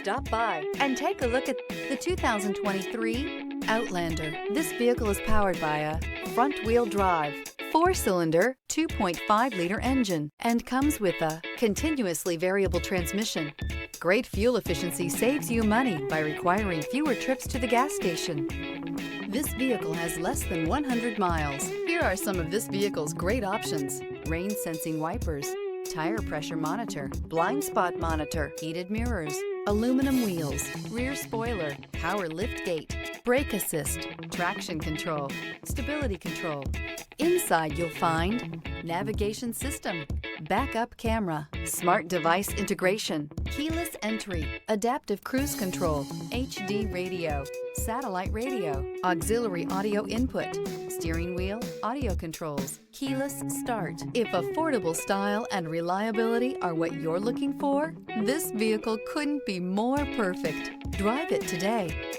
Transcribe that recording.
Stop by and take a look at the 2023 Outlander. This vehicle is powered by a front-wheel drive, 4-cylinder, 2.5-liter engine, and comes with a continuously variable transmission. Great fuel efficiency saves you money by requiring fewer trips to the gas station. This vehicle has less than 100 miles. Here are some of this vehicle's great options: rain-sensing wipers, tire pressure monitor, blind spot monitor, heated mirrors, aluminum wheels, rear spoiler, power liftgate, brake assist, traction control, stability control. Inside you'll find navigation system, backup camera, smart device integration, keyless entry, adaptive cruise control, HD radio, satellite radio, auxiliary audio input, steering wheel audio controls, keyless start. If affordable style and reliability are what you're looking for, this vehicle couldn't be more perfect. Drive it today.